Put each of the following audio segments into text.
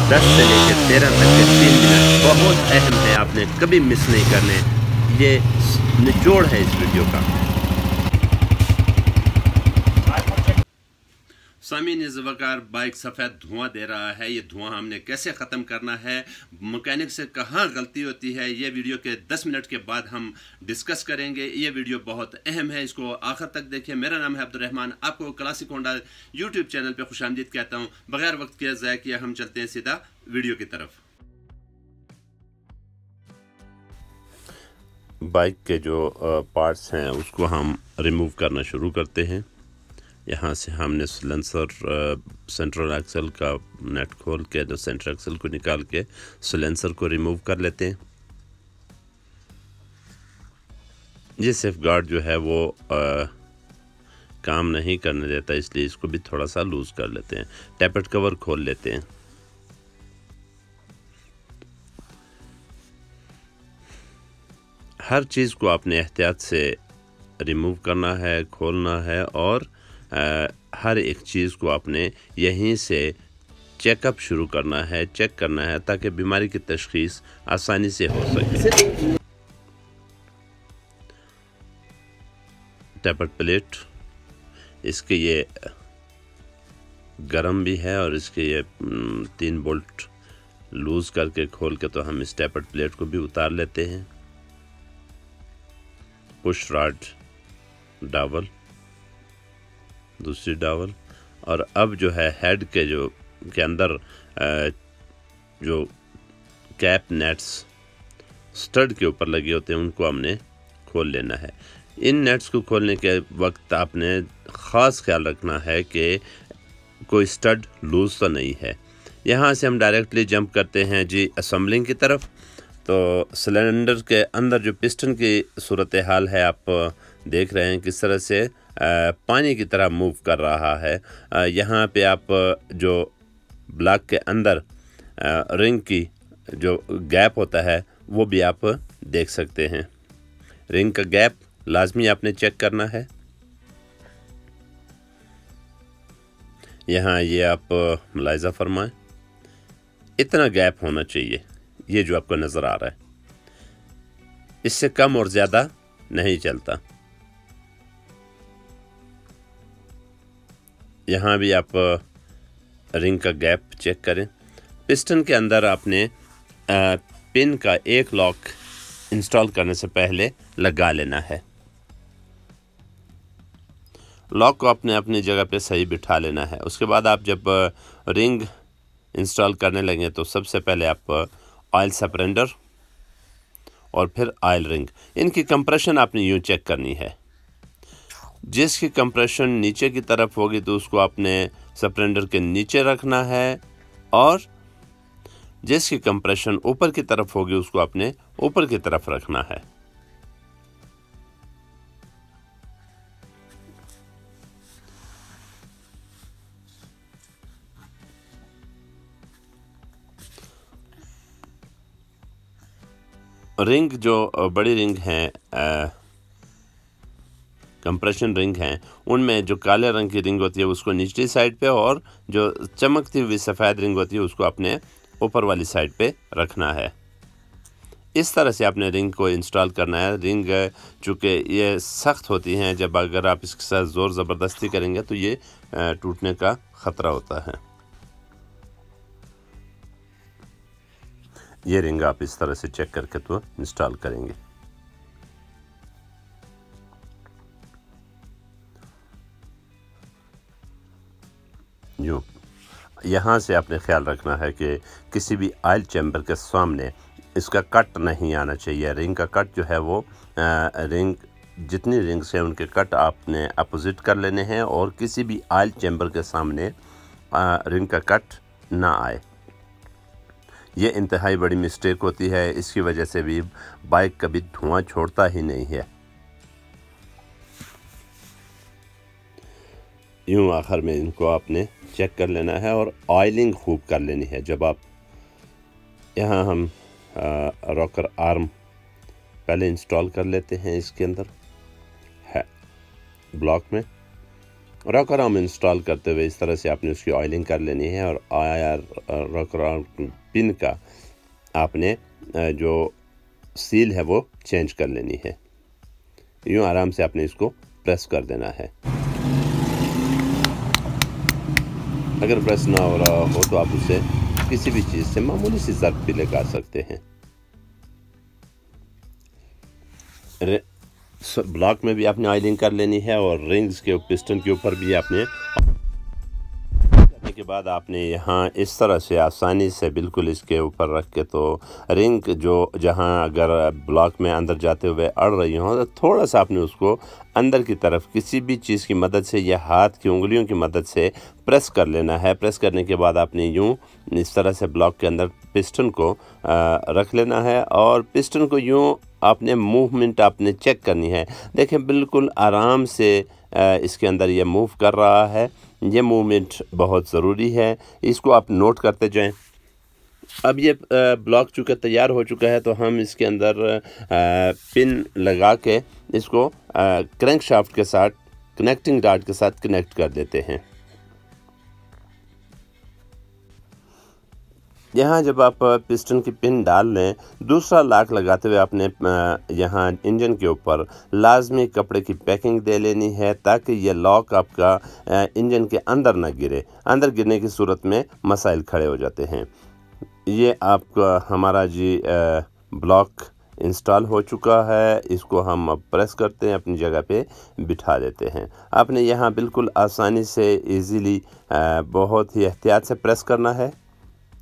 10 से लेकर 13 तक के 3 मिनट बहुत अहम है, आपने कभी मिस नहीं करने। ये निचोड़ है इस वीडियो का। सामीन इस वकार बाइक सफ़ेद धुआं दे रहा है। ये धुआं हमने कैसे ख़त्म करना है, मैकेनिक से कहाँ गलती होती है, ये वीडियो के 10 मिनट के बाद हम डिस्कस करेंगे। ये वीडियो बहुत अहम है, इसको आखिर तक देखिए। मेरा नाम है अब्दुर्रहमान, आपको क्लासिक होंडा यूट्यूब चैनल पे खुशामदीद कहता हूँ। बगैर वक्त के ज़ाया किया हम चलते हैं सीधा वीडियो की तरफ। बाइक के जो पार्ट्स हैं उसको हम रिमूव करना शुरू करते हैं। यहाँ से हमने सिलेंसर सेंट्रल एक्सल का नेट खोल के जो सेंट्रल एक्सल को निकाल के सिलेंसर को रिमूव कर लेते हैं। ये सेफ गार्ड जो है वो काम नहीं करने देता, इसलिए इसको भी थोड़ा सा लूज़ कर लेते हैं। टैपेट कवर खोल लेते हैं। हर चीज़ को आपने एहतियात से रिमूव करना है, खोलना है और हर एक चीज़ को आपने यहीं से चेकअप शुरू करना है, चेक करना है, ताकि बीमारी की तशख़ीस आसानी से हो सके। टैपेट प्लेट, इसके ये गरम भी है और इसके ये 3 बोल्ट लूज़ करके खोल के तो हम इस टैपेट प्लेट को भी उतार लेते हैं। पुश रॉड डावल, दूसरी डावल, और अब जो है हेड के अंदर जो कैप नेट्स स्टड के ऊपर लगे होते हैं उनको हमने खोल लेना है। इन नेट्स को खोलने के वक्त आपने ख़ास ख्याल रखना है कि कोई स्टड लूज़ तो नहीं है। यहाँ से हम डायरेक्टली जंप करते हैं जी असेंबलिंग की तरफ। तो सिलेंडर के अंदर जो पिस्टन की सूरत हाल है, आप देख रहे हैं किस तरह से पानी की तरह मूव कर रहा है। यहाँ पे आप जो ब्लॉक के अंदर रिंग की जो गैप होता है वो भी आप देख सकते हैं। रिंग का गैप लाजमी आपने चेक करना है। यहाँ ये आप मुलाहिज़ा फरमाएं, इतना गैप होना चाहिए, ये जो आपको नज़र आ रहा है। इससे कम और ज़्यादा नहीं चलता। यहाँ भी आप रिंग का गैप चेक करें। पिस्टन के अंदर आपने पिन का एक लॉक इंस्टॉल करने से पहले लगा लेना है। लॉक को आपने अपनी जगह पे सही बिठा लेना है। उसके बाद आप जब रिंग इंस्टॉल करने लगे तो सबसे पहले आप ऑयल सेपरेंडर और फिर ऑयल रिंग, इनकी कंप्रेशन आपने यूँ चेक करनी है। जिसकी कंप्रेशन नीचे की तरफ होगी तो उसको आपने सेपरेंडर के नीचे रखना है, और जिसकी कंप्रेशन ऊपर की तरफ होगी उसको आपने ऊपर की तरफ रखना है। रिंग जो बड़ी रिंग हैं, कंप्रेशन रिंग हैं, उनमें जो काले रंग की रिंग होती है उसको निचली साइड पे, और जो चमकती हुई सफ़ेद रिंग होती है उसको अपने ऊपर वाली साइड पे रखना है। इस तरह से आपने रिंग को इंस्टॉल करना है। रिंग चूँकि ये सख्त होती हैं, जब अगर आप इसके साथ ज़ोर ज़बरदस्ती करेंगे तो ये टूटने का ख़तरा होता है। ये रिंग आप इस तरह से चेक करके तो इंस्टॉल करेंगे। यूँ यहाँ से आपने ख्याल रखना है कि किसी भी ऑयल चैम्बर के सामने इसका कट नहीं आना चाहिए। रिंग का कट जो है वो रिंग जितनी रिंग्स हैं उनके कट आपने अपोजिट कर लेने हैं, और किसी भी ऑयल चैम्बर के सामने रिंग का कट ना आए। ये इंतहाई बड़ी मिस्टेक होती है, इसकी वजह से भी बाइक कभी धुआं छोड़ता ही नहीं है। यूँ आखिर में इनको आपने चेक कर लेना है और ऑयलिंग खूब कर लेनी है। जब आप यहाँ हम रॉकर आर्म पहले इंस्टॉल कर लेते हैं इसके अंदर है ब्लॉक में। रॉकर आर्म इंस्टॉल करते हुए इस तरह से आपने उसकी ऑयलिंग कर लेनी है और रॉकर आर्म पिन का आपने जो सील है वो चेंज कर लेनी है। यूँ आराम से आपने इसको प्रेस कर देना है। अगर प्रेस ना हो रहा हो तो आप उसे किसी भी चीज़ से मामूली सी ज़र्ब भी लगा सकते हैं। ब्लॉक में भी आपने ऑयलिंग कर लेनी है और रिंग्स के पिस्टन के ऊपर भी आपने करने के बाद आपने यहाँ इस तरह से आसानी से बिल्कुल इसके ऊपर रख के तो रिंग जो जहाँ अगर ब्लॉक में अंदर जाते हुए अड़ रही हो तो थोड़ा सा आपने उसको अंदर की तरफ किसी भी चीज़ की मदद से या हाथ की उंगलियों की मदद से प्रेस कर लेना है। प्रेस करने के बाद आपने यूँ इस तरह से ब्लॉक के अंदर पिस्टन को रख लेना है और पिस्टन को यूँ आपने मूवमेंट आपने चेक करनी है। देखें बिल्कुल आराम से इसके अंदर ये मूव कर रहा है। ये मूवमेंट बहुत ज़रूरी है, इसको आप नोट करते जाएं। अब ये ब्लॉक चूँकि तैयार हो चुका है तो हम इसके अंदर पिन लगा के इसको क्रैंक शाफ्ट के साथ कनेक्टिंग रॉड के साथ कनेक्ट कर देते हैं। यहाँ जब आप पिस्टन की पिन डाल लें, दूसरा लॉक लगाते हुए आपने यहाँ इंजन के ऊपर लाजमी कपड़े की पैकिंग दे लेनी है ताकि ये लॉक आपका इंजन के अंदर ना गिरे। अंदर गिरने की सूरत में मसाइल खड़े हो जाते हैं। ये आपका हमारा जी ब्लॉक इंस्टॉल हो चुका है। इसको हम अब प्रेस करते हैं, अपनी जगह पे बिठा देते हैं। आपने यहाँ बिल्कुल आसानी से इजीली बहुत ही एहतियात से प्रेस करना है।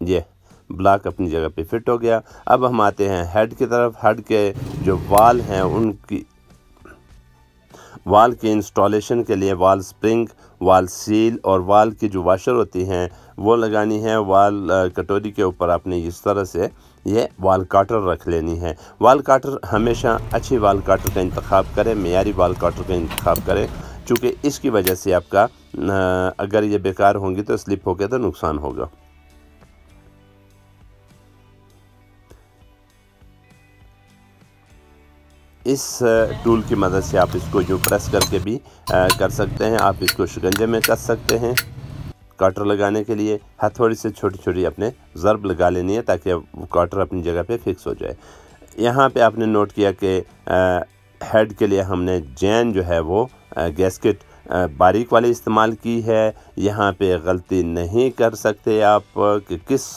ये ब्लॉक अपनी जगह पे फिट हो गया। अब हम आते हैं हेड की तरफ। हेड के जो वाल हैं उनकी वाल की इंस्टॉलेशन के लिए वाल स्प्रिंग, वाल सील और वाल की जो वाशर होती हैं वो लगानी है। वाल कटोरी के ऊपर आपने इस तरह से ये वाल काटर रख लेनी है। वाल काटर हमेशा अच्छी वाल काटर का इंतखाब करें, मेयारी वाल काटर का इंतखाब करें, चूँकि इसकी वजह से आपका अगर ये बेकार होंगी तो स्लिप होकर तो नुकसान होगा। इस टूल की मदद से आप इसको यूँ प्रेस करके भी कर सकते हैं। आप इसको शिकंजे में कस सकते हैं। काटर लगाने के लिए हथौड़ी से छोटी छोटी अपने ज़र्ब लगा लेनी है ताकि वो काटर अपनी जगह पे फिक्स हो जाए। यहाँ पे आपने नोट किया कि हेड के लिए हमने जैन जो है वो गैस्केट बारीक वाली इस्तेमाल की है। यहाँ पे गलती नहीं कर सकते आप कि किस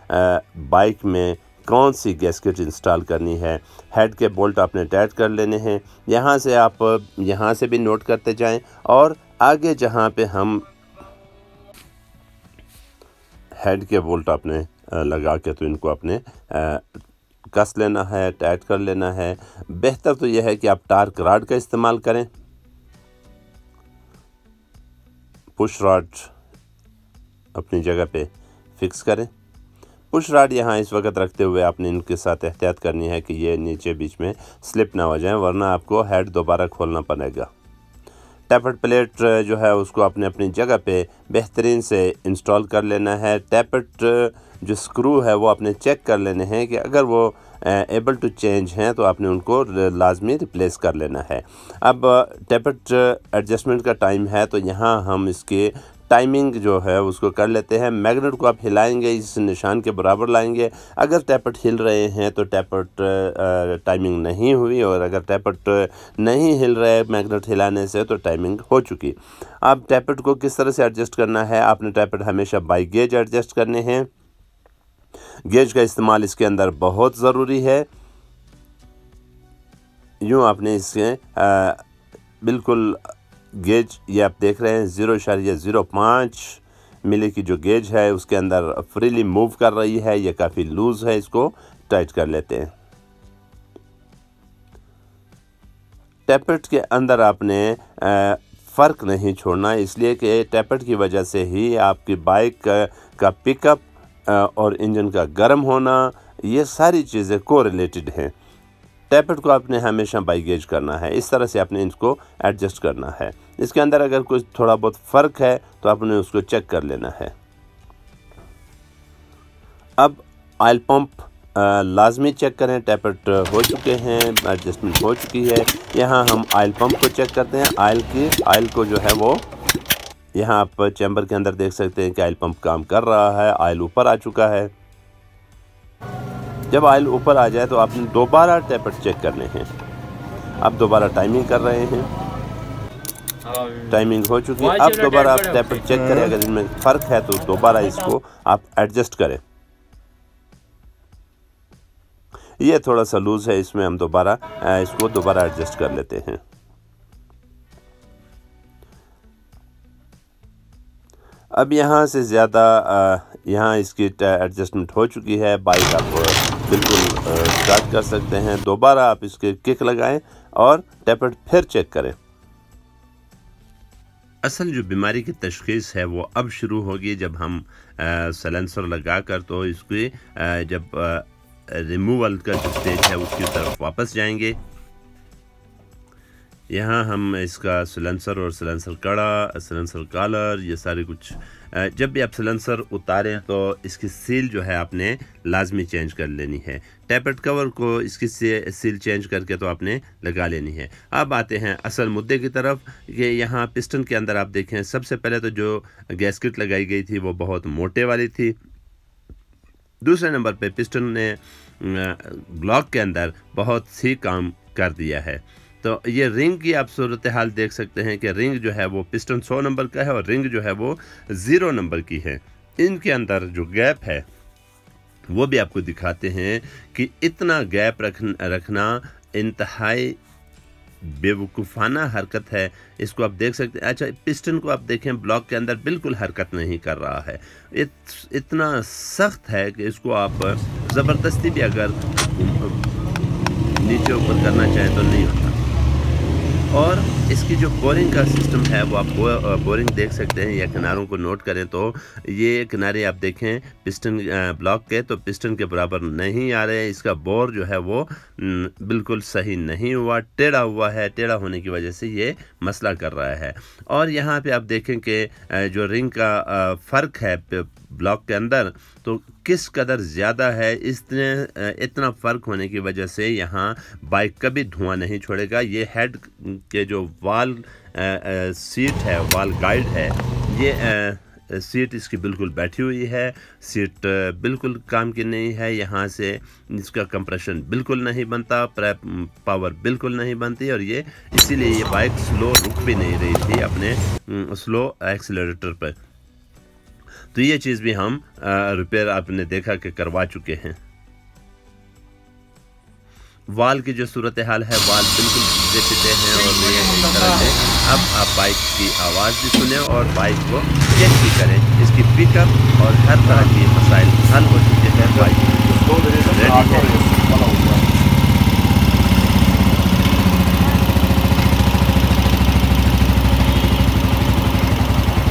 बाइक में कौन सी गैस्केट इंस्टॉल करनी है। हेड के बोल्ट आपने टाइट कर लेने हैं। यहाँ से आप यहाँ से भी नोट करते जाएं और आगे जहाँ पे हम हेड के बोल्ट आपने लगा के तो इनको आपने कस लेना है, टाइट कर लेना है। बेहतर तो यह है कि आप टार्क रॉड का इस्तेमाल करें। पुश रॉड अपनी जगह पे फिक्स करें। पुश रॉड यहाँ इस वक्त रखते हुए आपने इनके साथ एहतियात करनी है कि ये नीचे बीच में स्लिप ना हो जाए, वरना आपको हेड दोबारा खोलना पड़ेगा। टैपर्ड प्लेट जो है उसको आपने अपनी जगह पे बेहतरीन से इंस्टॉल कर लेना है। टैपर्ड जो स्क्रू है वो आपने चेक कर लेने हैं कि अगर वो एबल टू चेंज हैं तो आपने उनको लाजमी रिप्लेस कर लेना है। अब टैपर्ड एडजस्टमेंट का टाइम है तो यहाँ हम इसके टाइमिंग जो है उसको कर लेते हैं। मैग्नेट को आप हिलाएंगे, इस निशान के बराबर लाएंगे। अगर टैपर्ड हिल रहे हैं तो टैपर्ड टाइमिंग नहीं हुई, और अगर टैपर्ड नहीं हिल रहे मैग्नेट हिलाने से तो टाइमिंग हो चुकी। अब टैपर्ड को किस तरह से एडजस्ट करना है, आपने टैपर्ड हमेशा बाई गेज एडजस्ट करने हैं। गेज का इस्तेमाल इसके अंदर बहुत ज़रूरी है। यूँ आपने इसके बिल्कुल गेज ये आप देख रहे हैं 0.05 मिली की जो गेज है उसके अंदर फ्रीली मूव कर रही है। ये काफ़ी लूज़ है, इसको टाइट कर लेते हैं। टैपर्ड के अंदर आपने फ़र्क नहीं छोड़ना, इसलिए कि टैपर्ड की वजह से ही आपकी बाइक का पिकअप और इंजन का गर्म होना, ये सारी चीज़ें कोरिलेटेड हैं। टैपर्ड को आपने हमेशा बाई गेज करना है। इस तरह से आपने इसको एडजस्ट करना है। इसके अंदर अगर कुछ थोड़ा बहुत फ़र्क है तो आपने उसको चेक कर लेना है। अब ऑयल पंप लाजमी चेक करें। टैपर्ड हो चुके हैं, एडजस्टमेंट हो चुकी है। यहाँ हम ऑयल पंप को चेक करते हैं। ऑयल को जो है वो यहाँ आप चैम्बर के अंदर देख सकते हैं कि ऑयल पंप काम कर रहा है, ऑयल ऊपर आ चुका है। जब ऑयल ऊपर आ जाए तो आपने दोबारा टैपर चेक करने हैं। अब दोबारा टाइमिंग कर रहे हैं, टाइमिंग हो चुकी है। अब दोबारा आप टैपर चेक करें, अगर इनमें फ़र्क है तो दोबारा इसको आप एडजस्ट करें। ये थोड़ा सा लूज़ है, इसमें हम दोबारा इसको दोबारा एडजस्ट कर लेते हैं। अब यहाँ से ज़्यादा यहाँ इसकी एडजस्टमेंट हो चुकी है। बाइक आप बिल्कुल स्टार्ट कर सकते हैं। दोबारा आप इसके किक लगाएं और टैपर फिर चेक करें। असल जो बीमारी की तशख़ीस है वो अब शुरू होगी जब हम सलेंसर लगा कर तो इसकी जब रिमूवल का जो स्टेज है उसकी तरफ वापस जाएंगे। यहाँ हम इसका सिलेंसर और सिलेंसर कड़ा, सिलेंसर कॉलर, ये सारे कुछ जब भी आप सिलेंसर उतारें तो इसकी सील जो है आपने लाजमी चेंज कर लेनी है। टैपर्ड कवर को इसकी सील चेंज करके तो आपने लगा लेनी है। अब आते हैं असल मुद्दे की तरफ कि यहाँ पिस्टन के अंदर आप देखें, सबसे पहले तो जो गैस्केट लगाई गई थी वो बहुत मोटे वाली थी। दूसरे नंबर पे पिस्टन ने ब्लॉक के अंदर बहुत सी काम कर दिया है। तो ये रिंग की आप सूरत हाल देख सकते हैं कि रिंग जो है वो पिस्टन 100 नंबर का है और रिंग जो है वो 0 नंबर की है। इनके अंदर जो गैप है वो भी आपको दिखाते हैं कि इतना गैप रखना इंतहाई बेवकूफ़ाना हरकत है। इसको आप देख सकते हैं। अच्छा, पिस्टन को आप देखें, ब्लॉक के अंदर बिल्कुल हरकत नहीं कर रहा है। इतना सख्त है कि इसको आप ज़बरदस्ती भी अगर नीचे ऊपर करना चाहें तो नहीं होता। और इसकी जो बोरिंग का सिस्टम है वो आप बोरिंग देख सकते हैं, या किनारों को नोट करें तो ये किनारे आप देखें पिस्टन ब्लॉक के तो पिस्टन के बराबर नहीं आ रहे हैं। इसका बोर जो है वो बिल्कुल सही नहीं हुआ, टेढ़ा हुआ है। टेढ़ा होने की वजह से ये मसला कर रहा है। और यहाँ पे आप देखें कि जो रिंग का फ़र्क है ब्लॉक के अंदर तो किस कदर ज़्यादा है। इतना फ़र्क होने की वजह से यहाँ बाइक कभी धुआं नहीं छोड़ेगा। ये हेड के जो वाल सीट है, वाल गाइड है, ये सीट इसकी बिल्कुल बैठी हुई है। सीट बिल्कुल काम की नहीं है। यहाँ से इसका कंप्रेशन बिल्कुल नहीं बनता, पावर बिल्कुल नहीं बनती, और ये इसीलिए ये बाइक स्लो रुक भी नहीं रही थी अपने स्लो एक्सीलरेटर पर। तो ये चीज़ भी हम रिपेयर आपने देखा कि करवा चुके हैं। वाल की जो सूरत हाल है, वाल बिल्कुल सीधे पिटे हैं और ये इस तरह से। अब आप बाइक की आवाज़ भी सुने और बाइक को चेक भी करें। इसकी पिकअप और हर तरह की मसाइल हल हो चुके हैं। बाइक रेडी है।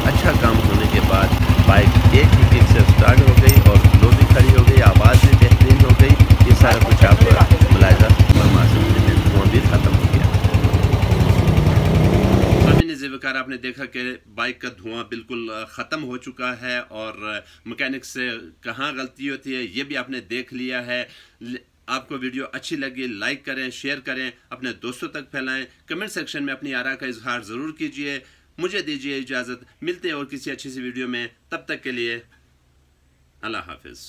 अच्छा काम होने के बाद बाइक एक ही किक से स्टार्ट हो गई और स्लो भी खड़ी हो गई, आवाज़ भी बेहतरीन हो गई। ये सारा कुछ आप मुलाहिजा फरमा सकते हैं। धुआं भी ख़त्म हो गया। ज़ेवकार आपने देखा कि बाइक का धुआं बिल्कुल ख़त्म हो चुका है और मैकेनिक से कहाँ गलती होती है ये भी आपने देख लिया है। आपको वीडियो अच्छी लगी, लाइक करें, शेयर करें, अपने दोस्तों तक फैलाएं। कमेंट सेक्शन में अपनी आरा का इजहार ज़रूर कीजिए। मुझे दीजिए इजाज़त, मिलते हैं और किसी अच्छी सी वीडियो में। तब तक के लिए अल्लाह हाफिज़।